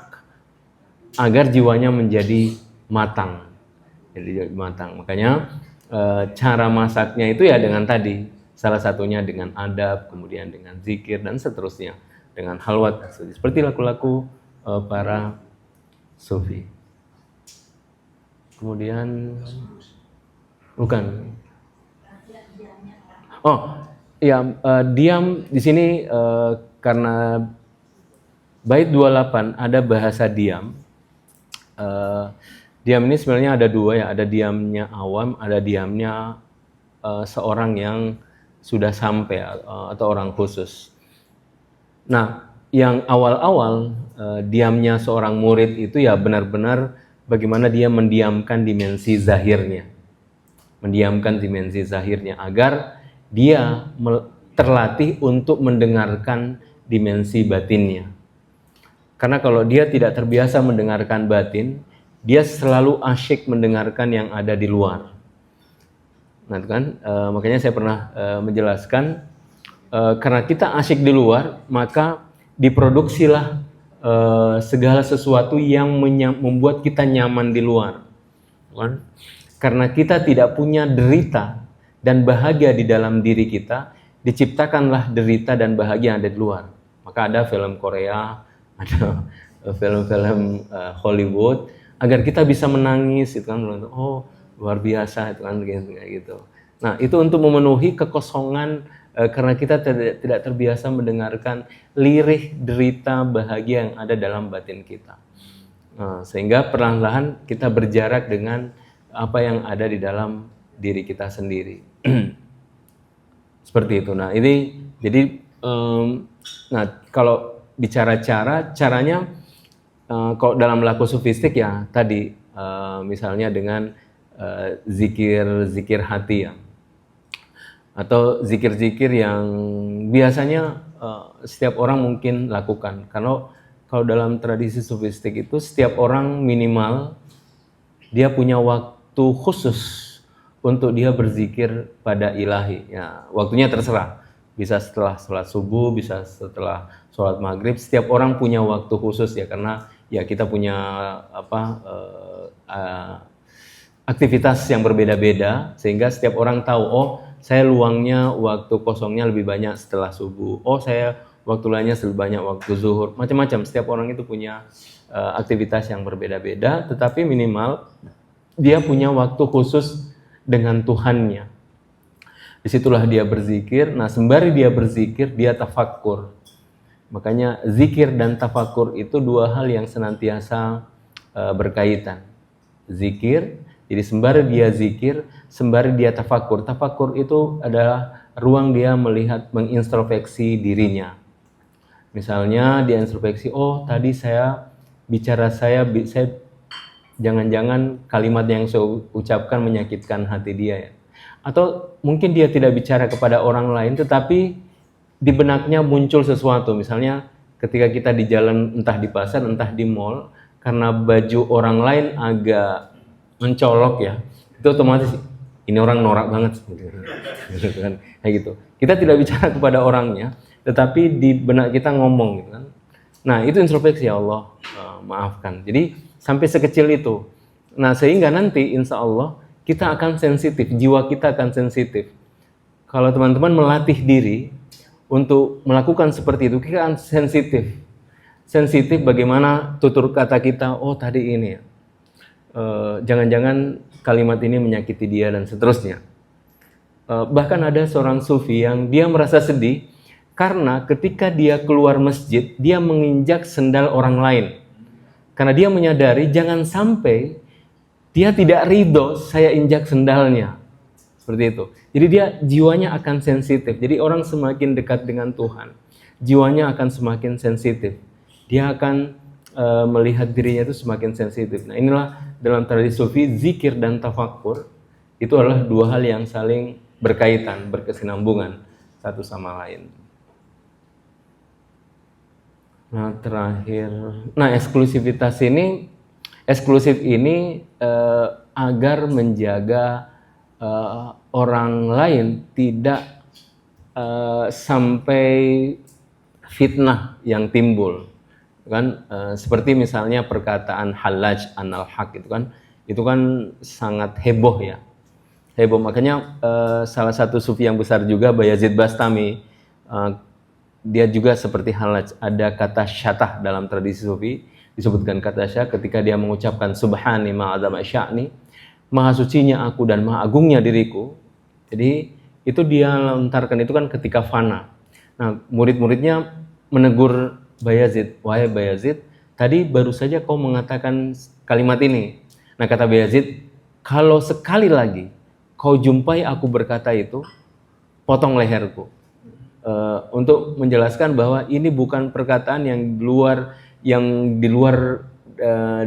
agar jiwanya menjadi matang. Jadi matang. Makanya cara masaknya itu ya dengan tadi, salah satunya dengan adab, kemudian dengan zikir dan seterusnya, dengan halwat seperti laku-laku para sufi. Kemudian bukan. Oh, ya diam di sini karena bait 28 ada bahasa diam. Diam ini sebenarnya ada dua ya, ada diamnya awam, ada diamnya seorang yang sudah sampai atau orang khusus. Nah, yang awal-awal diamnya seorang murid itu ya benar-benar bagaimana dia mendiamkan dimensi zahirnya. Mendiamkan dimensi zahirnya agar dia terlatih untuk mendengarkan dimensi batinnya. Karena kalau dia tidak terbiasa mendengarkan batin, dia selalu asyik mendengarkan yang ada di luar. Nah, kan makanya saya pernah menjelaskan karena kita asyik di luar, maka diproduksilah segala sesuatu yang membuat kita nyaman di luar. Kan? Karena kita tidak punya derita dan bahagia di dalam diri kita, diciptakanlah derita dan bahagia yang ada di luar. Maka ada film Korea, ada film-film Hollywood agar kita bisa menangis itu kan, oh luar biasa itu kan kayak gitu. Nah, itu untuk memenuhi kekosongan karena kita tidak terbiasa mendengarkan lirih derita bahagia yang ada dalam batin kita. Nah, sehingga perlahan-lahan kita berjarak dengan apa yang ada di dalam diri kita sendiri. Seperti itu. Nah, ini jadi nah kalau bicara caranya kalau dalam laku sufistik ya tadi misalnya dengan zikir hati ya, atau zikir-zikir yang biasanya setiap orang mungkin lakukan. Karena kalau dalam tradisi sufistik itu setiap orang minimal dia punya waktu khusus untuk dia berzikir pada ilahi. Ya, waktunya terserah. Bisa setelah sholat subuh, bisa setelah sholat maghrib. Setiap orang punya waktu khusus ya, karena ya kita punya aktivitas yang berbeda-beda, sehingga setiap orang tahu, oh saya luangnya waktu kosongnya lebih banyak setelah subuh. Oh saya waktu lainnya lebih banyak waktu zuhur. Macam-macam. Setiap orang itu punya aktivitas yang berbeda-beda, tetapi minimal dia punya waktu khusus dengan Tuhannya. Disitulah dia berzikir. Nah, sembari dia berzikir, dia tafakkur. Makanya zikir dan tafakur itu dua hal yang senantiasa berkaitan. Zikir, jadi sembari dia zikir, sembari dia tafakur. Tafakur itu adalah ruang dia melihat, mengintrospeksi dirinya. Misalnya dia introspeksi, oh tadi saya jangan-jangan kalimat yang saya ucapkan menyakitkan hati dia ya. Atau mungkin dia tidak bicara kepada orang lain, tetapi di benaknya muncul sesuatu. Misalnya ketika kita di jalan, entah di pasar, entah di mall, karena baju orang lain agak mencolok ya, itu otomatis ini orang norak banget gitu kan, kayak gitu. Kita tidak bicara kepada orangnya, tetapi di benak kita ngomong gitu kan. Nah itu introspeksi, ya Allah maafkan. Jadi sampai sekecil itu. Nah sehingga nanti insya Allah kita akan sensitif, jiwa kita akan sensitif. Kalau teman-teman melatih diri untuk melakukan seperti itu, kita akan sensitif. Sensitif bagaimana tutur kata kita, oh tadi ini ya, jangan-jangan kalimat ini menyakiti dia dan seterusnya. Bahkan ada seorang sufi yang dia merasa sedih karena ketika dia keluar masjid, dia menginjak sendal orang lain. Karena dia menyadari jangan sampai dia tidak ridho saya injak sendalnya. Seperti itu. Jadi dia jiwanya akan sensitif. Jadi orang semakin dekat dengan Tuhan, jiwanya akan semakin sensitif. Dia akan melihat dirinya itu semakin sensitif. Nah inilah dalam tradisi sufi, zikir dan tafakur itu adalah dua hal yang saling berkaitan, berkesinambungan satu sama lain. Nah terakhir, eksklusif ini agar menjaga orang lain tidak sampai fitnah yang timbul, kan? Seperti misalnya perkataan Hallaj anal haq itu kan sangat heboh ya, heboh. Makanya salah satu sufi yang besar juga Bayazid Bastami, dia juga seperti Hallaj, ada kata syatah dalam tradisi sufi, disebutkan kata syatah ketika dia mengucapkan subhani ma'adzama sya'ni, maha sucinya aku dan maha agungnya diriku. Jadi itu dia lontarkan itu kan ketika fana. Nah murid-muridnya menegur Bayazid, wahai Bayazid, tadi baru saja kau mengatakan kalimat ini. Nah kata Bayazid, kalau sekali lagi kau jumpai aku berkata itu, potong leherku. Untuk menjelaskan bahwa ini bukan perkataan yang di luar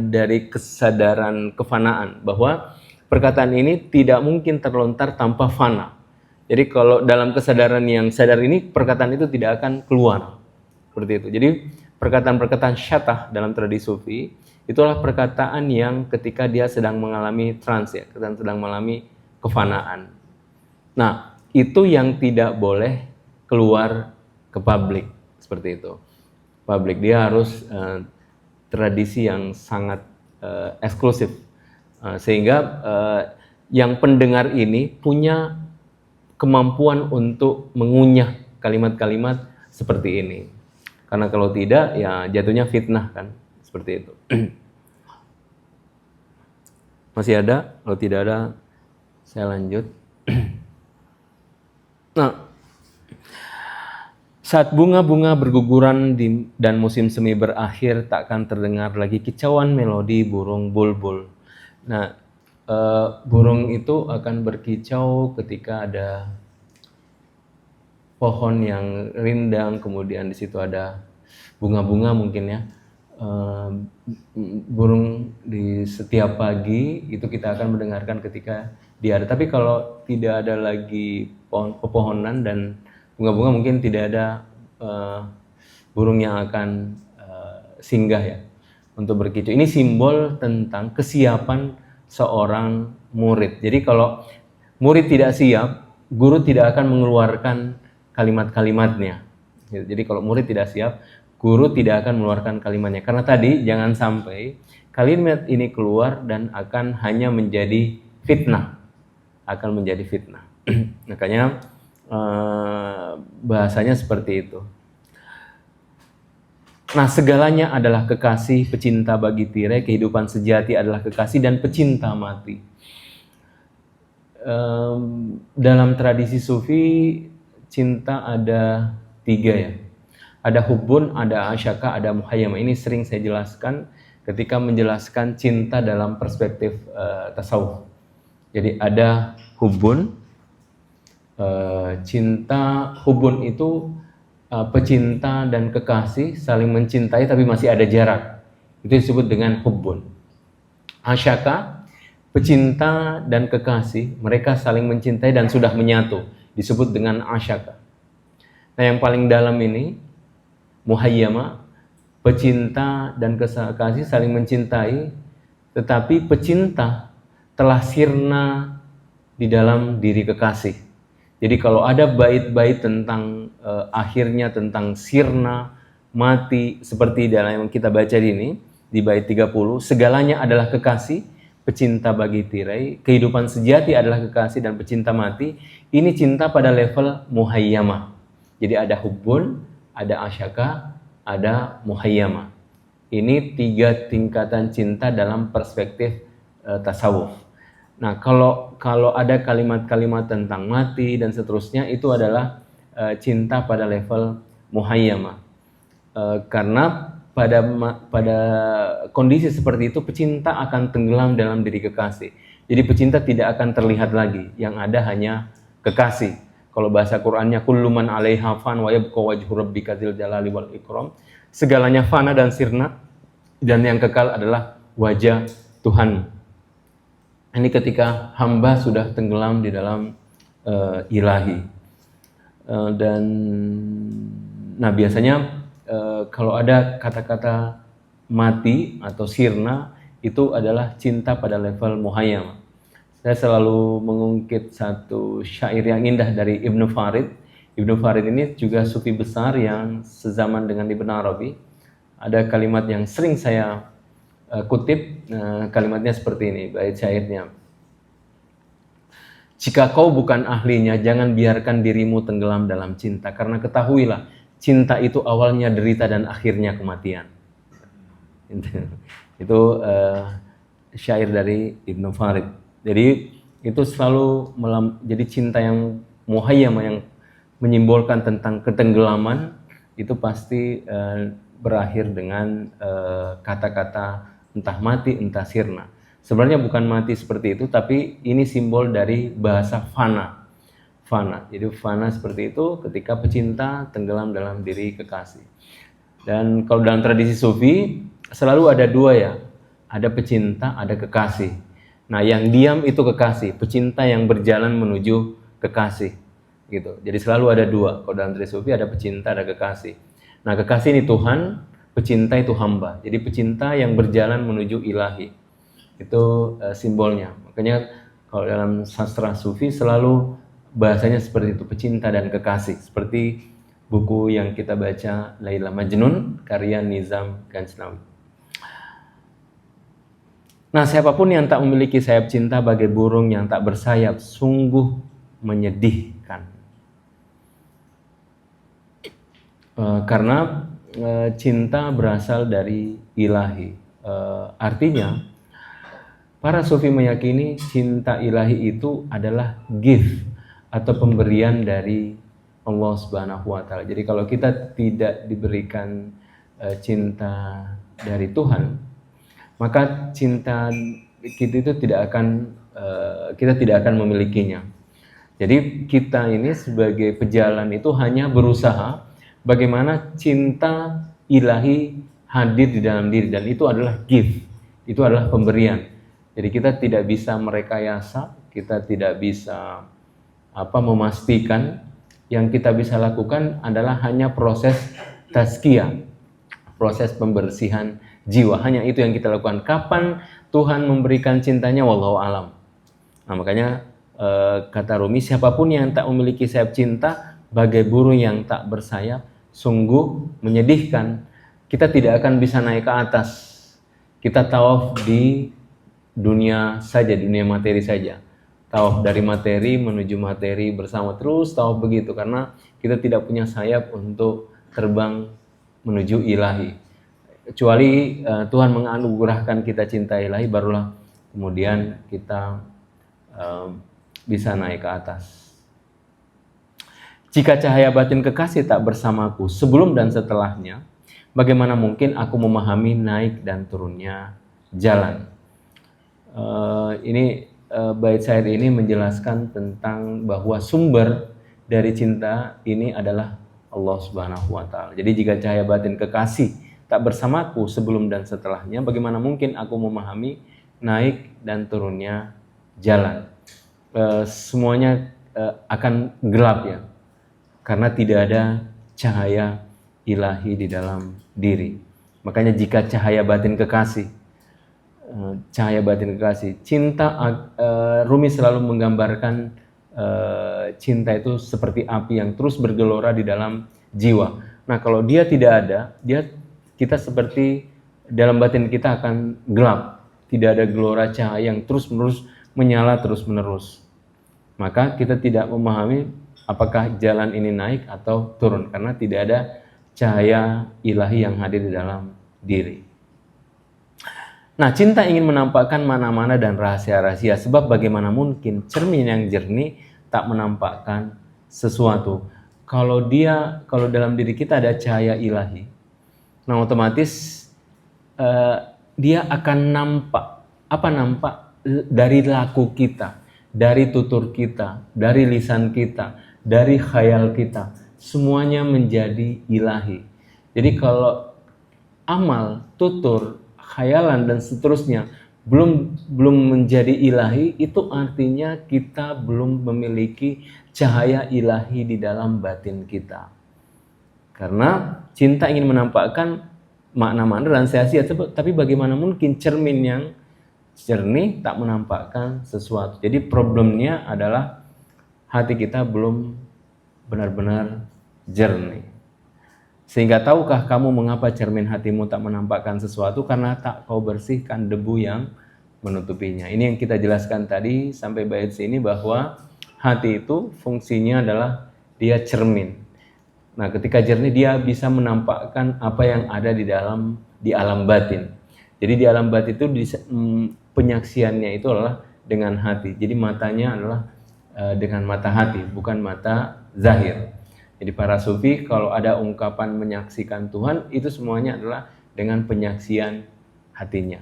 dari kesadaran kefanaan, bahwa perkataan ini tidak mungkin terlontar tanpa fana. Jadi kalau dalam kesadaran yang sadar ini, perkataan itu tidak akan keluar. Seperti itu. Jadi perkataan-perkataan syatah dalam tradisi sufi, itulah perkataan yang ketika dia sedang mengalami trans ya, sedang mengalami kefanaan. Nah, itu yang tidak boleh keluar ke publik. Seperti itu. Publik, dia harus tradisi yang sangat eksklusif. Sehingga yang pendengar ini punya kemampuan untuk mengunyah kalimat-kalimat seperti ini. Karena kalau tidak ya jatuhnya fitnah kan, seperti itu. Masih ada? Kalau tidak ada saya lanjut. Nah, saat bunga-bunga berguguran dan musim semi berakhir, takkan terdengar lagi kicauan melodi burung bulbul. Nah, burung itu akan berkicau ketika ada pohon yang rindang, kemudian di situ ada bunga-bunga mungkin ya. Burung di setiap pagi itu kita akan mendengarkan ketika dia ada. Tapi kalau tidak ada lagi pepohonan dan bunga-bunga, mungkin tidak ada burung yang akan singgah ya untuk berkicau. Ini simbol tentang kesiapan seorang murid. Jadi kalau murid tidak siap, guru tidak akan mengeluarkan kalimat-kalimatnya. Jadi kalau murid tidak siap, guru tidak akan mengeluarkan kalimatnya. Karena tadi jangan sampai kalimat ini keluar dan akan hanya menjadi fitnah. Akan menjadi fitnah. Makanya bahasanya seperti itu. Nah, segalanya adalah kekasih, pecinta bagi tirai, kehidupan sejati adalah kekasih dan pecinta mati. Dalam tradisi sufi, cinta ada 3 ya. Ada hubbun, ada asyaka, ada muhayyama. Ini sering saya jelaskan ketika menjelaskan cinta dalam perspektif tasawuf. Jadi ada hubbun, cinta. Hubbun itu pecinta dan kekasih saling mencintai tapi masih ada jarak. Itu disebut dengan hubbun. Asyaka, pecinta dan kekasih, mereka saling mencintai dan sudah menyatu, disebut dengan asyaka. Nah, yang paling dalam ini muhayyama, pecinta dan kekasih saling mencintai, tetapi pecinta telah sirna di dalam diri kekasih. Jadi kalau ada bait-bait tentang akhirnya tentang sirna, mati, seperti dalam yang kita baca ini di bait 30, segalanya adalah kekasih, pecinta bagi tirai, kehidupan sejati adalah kekasih dan pecinta mati. Ini cinta pada level muhayyama. Jadi ada hubbun, ada asyaka, ada muhayyama. Ini 3 tingkatan cinta dalam perspektif tasawuf. Nah, kalau ada kalimat-kalimat tentang mati dan seterusnya, itu adalah cinta pada level muhayyama. Karena pada kondisi seperti itu pecinta akan tenggelam dalam diri kekasih. Jadi pecinta tidak akan terlihat lagi, yang ada hanya kekasih. Kalau bahasa Qur'annya kullu man 'alaiha fan wa yabqa wajhu rabbika dzil jalali wal ikram. Segalanya fana dan sirna dan yang kekal adalah wajah Tuhan. Ini ketika hamba sudah tenggelam di dalam ilahi. Dan nah biasanya kalau ada kata-kata mati atau sirna, itu adalah cinta pada level muhayyama. Saya selalu mengungkit satu syair yang indah dari Ibnu Farid. Ibnu Farid ini juga sufi besar yang sezaman dengan Ibnu Arabi. Ada kalimat yang sering saya kutip, kalimatnya seperti ini, bait syairnya. Jika kau bukan ahlinya, jangan biarkan dirimu tenggelam dalam cinta, karena ketahuilah, cinta itu awalnya derita dan akhirnya kematian. Itu syair dari Ibnu Farid. Jadi itu selalu jadi cinta yang muhayyama, yang menyimbolkan tentang ketenggelaman, itu pasti berakhir dengan kata-kata entah mati, entah sirna. Sebenarnya bukan mati seperti itu, tapi ini simbol dari bahasa fana. Fana. Jadi fana seperti itu ketika pecinta tenggelam dalam diri kekasih. Dan kalau dalam tradisi sufi selalu ada 2 ya. Ada pecinta, ada kekasih. Nah, yang diam itu kekasih, pecinta yang berjalan menuju kekasih. Gitu. Jadi selalu ada 2. Kalau dalam tradisi sufi ada pecinta, ada kekasih. Nah, kekasih ini Tuhan, pecinta itu hamba. Jadi pecinta yang berjalan menuju ilahi. Itu simbolnya. Makanya kalau dalam sastra sufi selalu bahasanya seperti itu, pecinta dan kekasih. Seperti buku yang kita baca, Laila Majnun, karya Nizam Ghaznawi. Nah, siapapun yang tak memiliki sayap cinta bagai burung yang tak bersayap, sungguh menyedihkan. Karena cinta berasal dari ilahi. Artinya, para sufi meyakini cinta ilahi itu adalah gift atau pemberian dari Allah Subhanahu wa Ta'ala. Jadi kalau kita tidak diberikan cinta dari Tuhan, maka cinta kita itu kita tidak akan memilikinya. Jadi kita ini sebagai pejalan itu hanya berusaha bagaimana cinta ilahi hadir di dalam diri, dan itu adalah gift, itu adalah pemberian. Jadi kita tidak bisa merekayasa, kita tidak bisa memastikan. Yang kita bisa lakukan adalah hanya proses tazkiyah, proses pembersihan jiwa. Hanya itu yang kita lakukan. Kapan Tuhan memberikan cintanya, wallahu alam. Nah, makanya kata Rumi, siapapun yang tak memiliki sayap cinta bagai burung yang tak bersayap, sungguh menyedihkan. Kita tidak akan bisa naik ke atas. Kita tawaf di dunia saja, dunia materi saja. Tawaf dari materi menuju materi bersama, terus tawaf begitu, karena kita tidak punya sayap untuk terbang menuju ilahi. Kecuali Tuhan menganugerahkan kita cinta ilahi, barulah kemudian kita bisa naik ke atas. Jika cahaya batin kekasih tak bersamaku sebelum dan setelahnya, bagaimana mungkin aku memahami naik dan turunnya jalan? Bait syair ini menjelaskan tentang bahwa sumber dari cinta ini adalah Allah Subhanahu wa Ta'ala. Jadi jika cahaya batin kekasih tak bersamaku sebelum dan setelahnya, bagaimana mungkin aku memahami naik dan turunnya jalan? Semuanya akan gelap ya, karena tidak ada cahaya ilahi di dalam diri. Makanya jika cahaya batin kekasih, cinta, Rumi selalu menggambarkan cinta itu seperti api yang terus bergelora di dalam jiwa. Nah, kalau dia tidak ada, kita seperti dalam batin kita akan gelap. Tidak ada gelora cahaya yang terus-menerus menyala terus-menerus. Maka kita tidak memahami apakah jalan ini naik atau turun, karena tidak ada cahaya ilahi yang hadir di dalam diri. Nah, cinta ingin menampakkan mana-mana dan rahasia-rahasia, sebab bagaimana mungkin cermin yang jernih tak menampakkan sesuatu. Kalau dalam diri kita ada cahaya ilahi, nah otomatis dia akan nampak. Apa nampak? Dari laku kita, dari tutur kita, dari lisan kita, dari khayal kita, semuanya menjadi ilahi. Jadi kalau amal, tutur, khayalan dan seterusnya belum menjadi ilahi, itu artinya kita belum memiliki cahaya ilahi di dalam batin kita. Karena cinta ingin menampakkan makna-makna dan rahasia, tapi bagaimana mungkin cermin yang jernih tak menampakkan sesuatu. Jadi problemnya adalah hati kita belum benar-benar jernih. Sehingga tahukah kamu mengapa cermin hatimu tak menampakkan sesuatu? Karena tak kau bersihkan debu yang menutupinya. Ini yang kita jelaskan tadi sampai bait sini, bahwa hati itu fungsinya adalah dia cermin. Nah, ketika jernih dia bisa menampakkan apa yang ada di alam batin. Jadi di alam batin itu penyaksiannya itu adalah dengan hati. Jadi matanya adalah dengan mata hati, bukan mata zahir. Jadi para sufi kalau ada ungkapan menyaksikan Tuhan, itu semuanya adalah dengan penyaksian hatinya.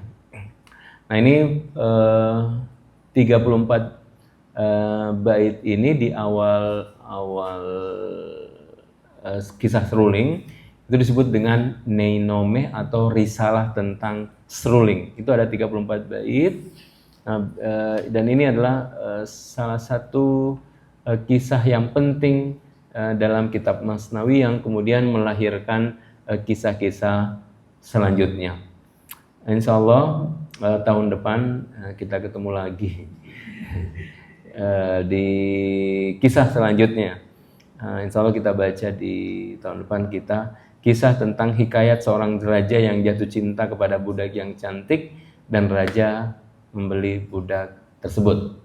Nah, ini 34 bait ini di awal kisah seruling itu disebut dengan Neinome atau risalah tentang seruling. Itu ada 34 bait. Nah, dan ini adalah salah satu kisah yang penting dalam kitab Masnawi yang kemudian melahirkan kisah-kisah selanjutnya. Insya Allah tahun depan kita ketemu lagi di kisah selanjutnya. Insya Allah kita baca di tahun depan kita kisah tentang hikayat seorang raja yang jatuh cinta kepada budak yang cantik dan raja membeli budak tersebut.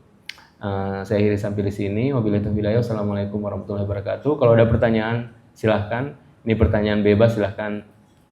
Saya akhiri sampai di sini. Wabillahi taufiq wal hidayah. Wassalamualaikum warahmatullahi wabarakatuh. Kalau ada pertanyaan silahkan. Ini pertanyaan bebas, silahkan